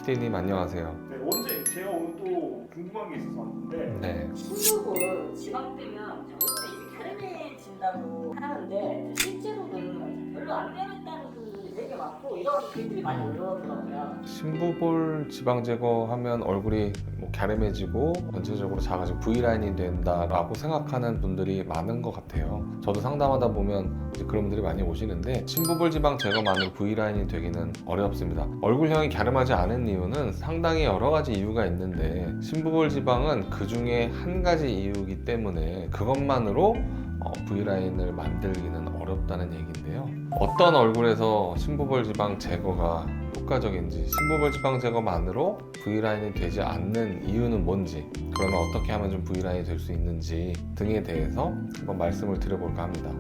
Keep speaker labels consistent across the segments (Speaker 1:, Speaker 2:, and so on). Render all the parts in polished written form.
Speaker 1: PD님 안녕하세요.
Speaker 2: 네, 원장님 제가 오늘 또 궁금한 게 있어서 왔는데
Speaker 1: 네.
Speaker 3: 신부볼 지방 빼면 저것도 이제 갸름해진다고 하는데 실제로는 별로 안 갸름했다는 분들이 되게 많고 이런 댓글이 많이 올라오더라고요.
Speaker 1: 심부볼 지방 제거하면 얼굴이 뭐 갸름해지고 전체적으로 작아지고 V라인이 된다라고 생각하는 분들이 많은 것 같아요. 저도 상담하다 보면 이제 그런 분들이 많이 오시는데 심부볼 지방 제거만으로 V라인이 되기는 어렵습니다. 얼굴형이 갸름하지 않은 이유는 상당히 여러 가지 이유가 있는데 심부볼 지방은 그 중에 한 가지 이유이기 때문에 그것만으로 V라인을 만들기는 어렵다는 얘기인데요. 어떤 얼굴에서 심부볼 지방 제거가 효과적인지, 심부볼 지방 제거만으로 V라인이 되지 않는 이유는 뭔지, 그러면 어떻게 하면 좀 V라인이 될 수 있는지 등에 대해서 한번 말씀을 드려볼까 합니다.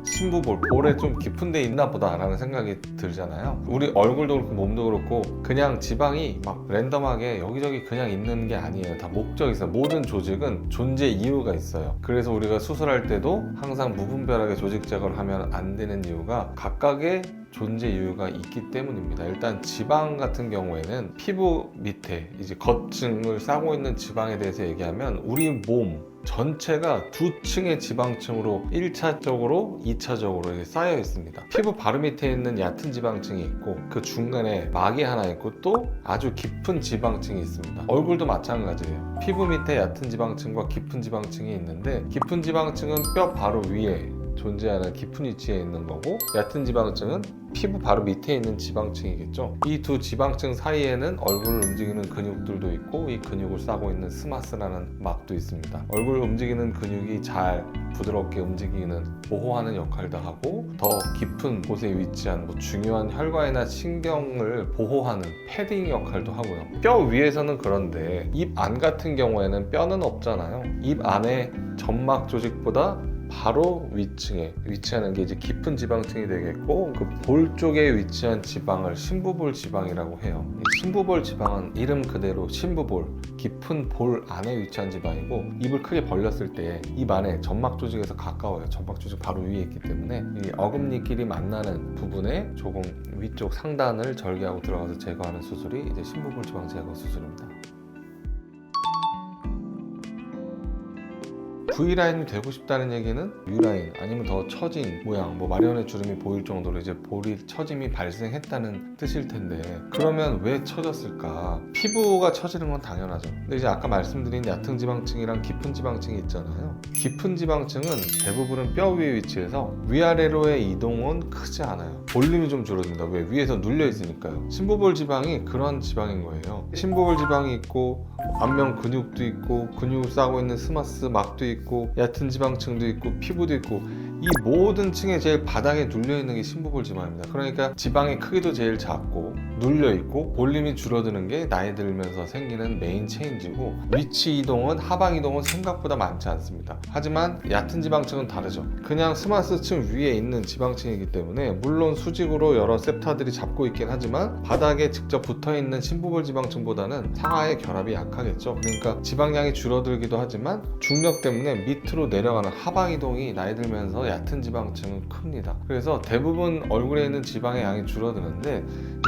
Speaker 1: 심부볼, 볼에 좀 깊은 데 있나 보다 라는 생각이 들잖아요. 우리 얼굴도 그렇고 몸도 그렇고 그냥 지방이 막 랜덤하게 여기저기 그냥 있는 게 아니에요. 다 목적이 있어요. 모든 조직은 존재 이유가 있어요. 그래서 우리가 수술할 때도 항상 무분별하게 조직 제거를 하면 안 되는 이유가 각각의 존재 이유가 있기 때문입니다. 일단 지방 같은 경우에는 피부 밑에 이제 겉층을 싸고 있는 지방에 대해서 얘기하면 우리 몸 전체가 두 층의 지방층으로 1차적으로 2차적으로 이렇게 쌓여 있습니다. 피부 바로 밑에 있는 얕은 지방층이 있고 그 중간에 막이 하나 있고 또 아주 깊은 지방층이 있습니다. 얼굴도 마찬가지예요. 피부 밑에 얕은 지방층과 깊은 지방층이 있는데 깊은 지방층은 뼈 바로 위에 존재하는 깊은 위치에 있는 거고 얕은 지방층은 피부 바로 밑에 있는 지방층이겠죠. 이 두 지방층 사이에는 얼굴을 움직이는 근육들도 있고 이 근육을 싸고 있는 스마스라는 막도 있습니다. 얼굴을 움직이는 근육이 잘 부드럽게 움직이는 보호하는 역할도 하고 더 깊은 곳에 위치한 뭐 중요한 혈관이나 신경을 보호하는 패딩 역할도 하고요. 뼈 위에서는 그런데 입 안 같은 경우에는 뼈는 없잖아요. 입 안에 점막 조직보다 바로 위층에 위치하는 게 이제 깊은 지방층이 되겠고 그 볼 쪽에 위치한 지방을 심부볼 지방이라고 해요. 이 심부볼 지방은 이름 그대로 심부볼, 깊은 볼 안에 위치한 지방이고 입을 크게 벌렸을 때 입 안에 점막 조직에서 가까워요. 점막 조직 바로 위에 있기 때문에 이 어금니끼리 만나는 부분에 조금 위쪽 상단을 절개하고 들어가서 제거하는 수술이 이제 심부볼 지방 제거 수술입니다. V라인이 되고 싶다는 얘기는 U라인 아니면 더 처진 모양, 뭐 마리오넷 주름이 보일 정도로 이제 볼이 처짐이 발생했다는 뜻일 텐데 그러면 왜 처졌을까? 피부가 처지는 건 당연하죠. 근데 이제 아까 말씀드린 얕은 지방층이랑 깊은 지방층이 있잖아요. 깊은 지방층은 대부분은 뼈 위에 위치해서 위아래로의 이동은 크지 않아요. 볼륨이 좀 줄어든다. 왜? 위에서 눌려 있으니까요. 심부볼 지방이 그런 지방인 거예요. 심부볼 지방이 있고 안면 근육도 있고 근육을 싸고 있는 스마스 막도 있고 얕은 지방층도 있고 피부도 있고 이 모든 층에 제일 바닥에 눌려있는 게 심부볼 지방입니다. 그러니까 지방의 크기도 제일 작고 눌려있고 볼륨이 줄어드는 게 나이 들면서 생기는 메인 체인지고 위치 이동은 하방 이동은 생각보다 많지 않습니다. 하지만 얕은 지방층은 다르죠. 그냥 스마스층 위에 있는 지방층이기 때문에 물론 수직으로 여러 셉타들이 잡고 있긴 하지만 바닥에 직접 붙어있는 심부볼 지방층보다는 상하의 결합이 약하겠죠. 그러니까 지방량이 줄어들기도 하지만 중력 때문에 밑으로 내려가는 하방 이동이 나이 들면서 얕은 지방층은 큽니다. 그래서 대부분 얼굴에 있는 지방의 양이 줄어드는데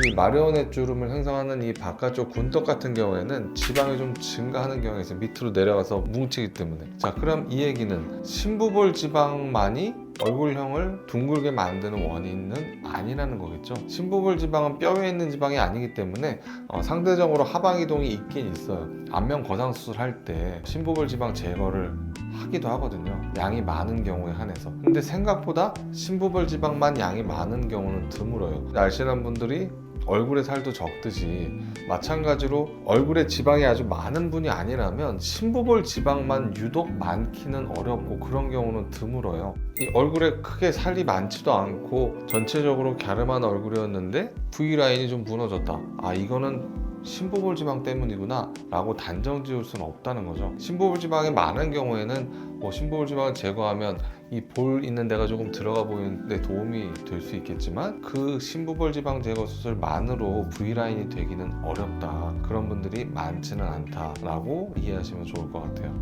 Speaker 1: 이 마리오넷 주름을 형성하는 이 바깥쪽 군떡 같은 경우에는 지방이 좀 증가하는 경우가 있어요. 밑으로 내려가서 뭉치기 때문에. 자, 그럼 이 얘기는 심부볼 지방만이 얼굴형을 둥글게 만드는 원인은 아니라는 거겠죠. 심부볼 지방은 뼈 위에 있는 지방이 아니기 때문에 상대적으로 하방 이동이 있긴 있어요. 안면 거상 수술할 때 심부볼 지방 제거를 하기도 하거든요. 양이 많은 경우에 한해서. 근데 생각보다 심부볼 지방만 양이 많은 경우는 드물어요. 날씬한 분들이 얼굴에 살도 적듯이 마찬가지로 얼굴에 지방이 아주 많은 분이 아니라면 심부볼 지방만 유독 많기는 어렵고 그런 경우는 드물어요. 이 얼굴에 크게 살이 많지도 않고 전체적으로 갸름한 얼굴이었는데 V라인이 좀 무너졌다. 아, 이거는 심부볼 지방 때문이구나 라고 단정 지을 수는 없다는 거죠. 심부볼 지방이 많은 경우에는 심부볼 지방을 제거하면 이 볼 있는 데가 조금 들어가 보이는 데 도움이 될 수 있겠지만 그 심부볼 지방 제거 수술만으로 V라인이 되기는 어렵다. 그런 분들이 많지는 않다 라고 이해하시면 좋을 것 같아요.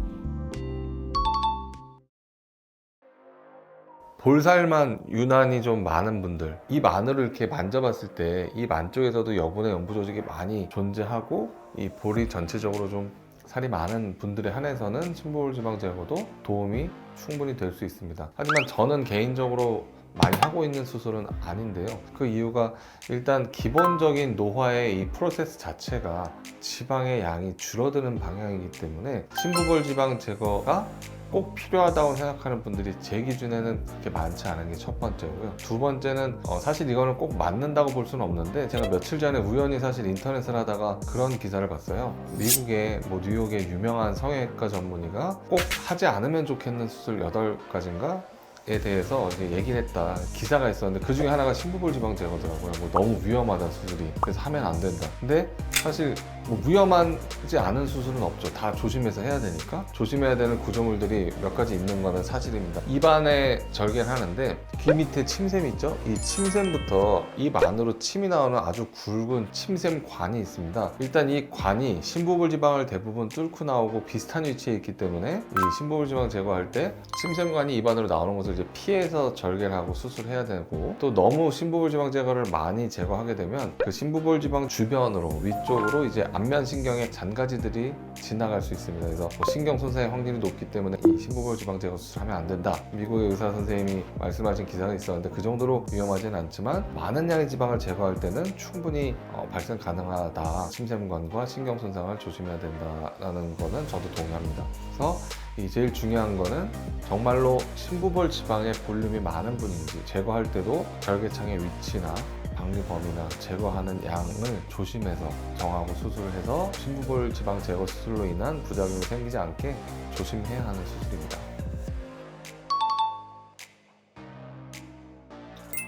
Speaker 1: 볼살만 유난히 좀 많은 분들, 입 안으로 이렇게 만져봤을 때 입 안쪽에서도 여분의 연부 조직이 많이 존재하고 이 볼이 전체적으로 좀 살이 많은 분들에 한해서는 심부볼 지방 제거도 도움이 충분히 될 수 있습니다. 하지만 저는 개인적으로 많이 하고 있는 수술은 아닌데요. 그 이유가 일단 기본적인 노화의 이 프로세스 자체가 지방의 양이 줄어드는 방향이기 때문에 심부볼 지방 제거가 꼭 필요하다고 생각하는 분들이 제 기준에는 그렇게 많지 않은 게 첫 번째고요. 두 번째는 사실 이거는 꼭 맞는다고 볼 수는 없는데, 제가 며칠 전에 우연히 사실 인터넷을 하다가 그런 기사를 봤어요. 미국의 뉴욕의 유명한 성형외과 전문의가 꼭 하지 않으면 좋겠는 수술 8가지인가? 에 대해서 이제 얘기를 했다 기사가 있었는데, 그 중에 하나가 심부볼 지방 제거더라고요. 너무 위험하다 수술이, 그래서 하면 안 된다. 근데 사실 위험하지 않은 수술은 없죠. 다 조심해서 해야 되니까. 조심해야 되는 구조물들이 몇 가지 있는 거는 사실입니다. 입안에 절개를 하는데 귀 밑에 침샘 있죠? 이 침샘부터 입 안으로 침이 나오는 아주 굵은 침샘관이 있습니다. 일단 이 관이 심부볼 지방을 대부분 뚫고 나오고 비슷한 위치에 있기 때문에 이 심부볼 지방 제거할 때 침샘관이 입 안으로 나오는 것을 이제 피해서 절개를 하고 수술해야 되고, 또 너무 심부볼 지방 제거를 많이 제거하게 되면 그 심부볼 지방 주변으로 위쪽으로 이제 안면 신경의 잔가지들이 지나갈 수 있습니다. 그래서 신경 손상의 확률이 높기 때문에 이 심부볼 지방 제거 수술하면 안 된다. 미국의 의사 선생님이 말씀하신 기사가 있었는데 그 정도로 위험하지는 않지만 많은 양의 지방을 제거할 때는 충분히 발생 가능하다. 침샘관과 신경 손상을 조심해야 된다라는 거는 저도 동의합니다. 그래서 이 제일 중요한 거는 정말로 심부볼 지방의 볼륨이 많은 분인지, 제거할 때도 절개창의 위치나 방류 범위나 제거하는 양을 조심해서 정하고 수술을 해서 심부볼 지방 제거 수술로 인한 부작용이 생기지 않게 조심해야 하는 수술입니다.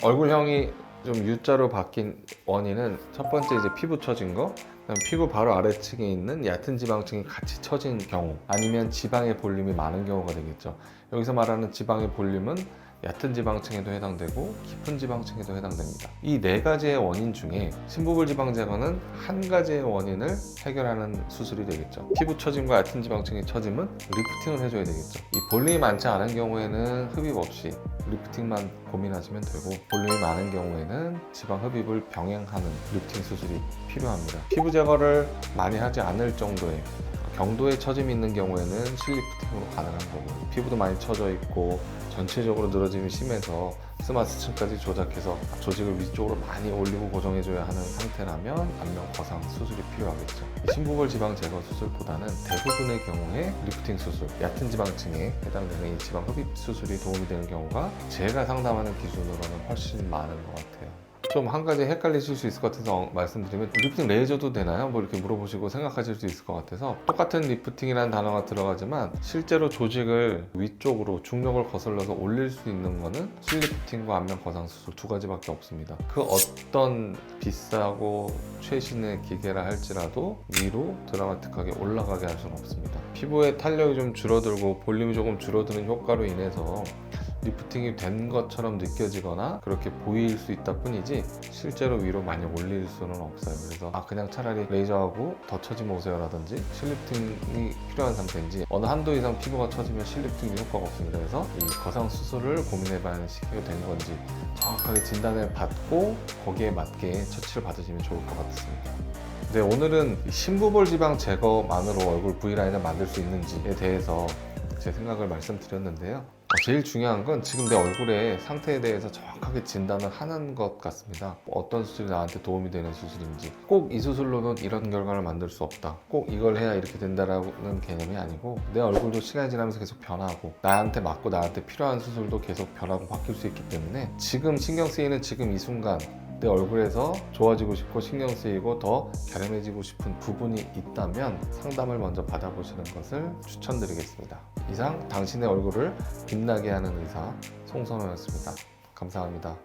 Speaker 1: 얼굴형이 좀 U자로 바뀐 원인은 첫 번째 이제 피부 처진 거, 그다음 피부 바로 아래층에 있는 얕은 지방층이 같이 처진 경우, 아니면 지방의 볼륨이 많은 경우가 되겠죠. 여기서 말하는 지방의 볼륨은 얕은 지방층에도 해당되고 깊은 지방층에도 해당됩니다. 이 네 가지의 원인 중에 심부볼 지방 제거는 한 가지의 원인을 해결하는 수술이 되겠죠. 피부 처짐과 얕은 지방층의 처짐은 리프팅을 해줘야 되겠죠. 이 볼륨이 많지 않은 경우에는 흡입 없이 리프팅만 고민하시면 되고, 볼륨이 많은 경우에는 지방 흡입을 병행하는 리프팅 수술이 필요합니다. 피부 제거를 많이 하지 않을 정도의 경도의 처짐이 있는 경우에는 실리프팅으로 가능한 거고요. 피부도 많이 처져 있고 전체적으로 늘어짐이 심해서 스마스층까지 조작해서 조직을 위쪽으로 많이 올리고 고정해줘야 하는 상태라면 안면 거상 수술이 필요하겠죠. 심부볼 지방 제거 수술보다는 대부분의 경우에 리프팅 수술, 얕은 지방층에 해당되는 이 지방 흡입 수술이 도움이 되는 경우가 제가 상담하는 기준으로는 훨씬 많은 것 같아요. 좀 한 가지 헷갈리실 수 있을 것 같아서 말씀드리면, 리프팅 레이저도 되나요? 이렇게 물어보시고 생각하실 수 있을 것 같아서, 똑같은 리프팅이라는 단어가 들어가지만 실제로 조직을 위쪽으로 중력을 거슬러서 올릴 수 있는 거는 실리프팅과 안면 거상 수술 두 가지밖에 없습니다. 그 어떤 비싸고 최신의 기계라 할지라도 위로 드라마틱하게 올라가게 할 수는 없습니다. 피부의 탄력이 좀 줄어들고 볼륨이 조금 줄어드는 효과로 인해서 리프팅이 된 것처럼 느껴지거나 그렇게 보일 수 있다 뿐이지 실제로 위로 많이 올릴 수는 없어요. 그래서 그냥 차라리 레이저하고 더 처지면 오세요 라든지, 실리프팅이 필요한 상태인지, 어느 한도 이상 피부가 처지면 실리프팅이 효과가 없습니다. 그래서 이 거상 수술을 고민해봐야 하는 시기가 된 건지 정확하게 진단을 받고 거기에 맞게 처치를 받으시면 좋을 것 같습니다. 네, 오늘은 심부볼 지방 제거만으로 얼굴 V라인을 만들 수 있는지에 대해서 제 생각을 말씀드렸는데요. 제일 중요한 건 지금 내 얼굴의 상태에 대해서 정확하게 진단을 하는 것 같습니다. 어떤 수술이 나한테 도움이 되는 수술인지, 꼭 이 수술로는 이런 결과를 만들 수 없다, 꼭 이걸 해야 이렇게 된다라는 개념이 아니고, 내 얼굴도 시간이 지나면서 계속 변하고 나한테 맞고 나한테 필요한 수술도 계속 변하고 바뀔 수 있기 때문에 지금 신경 쓰이는 지금 이 순간 내 얼굴에서 좋아지고 싶고 신경 쓰이고 더 갸름해지고 싶은 부분이 있다면 상담을 먼저 받아보시는 것을 추천드리겠습니다. 이상 당신의 얼굴을 빛나게 하는 의사 송선호였습니다. 감사합니다.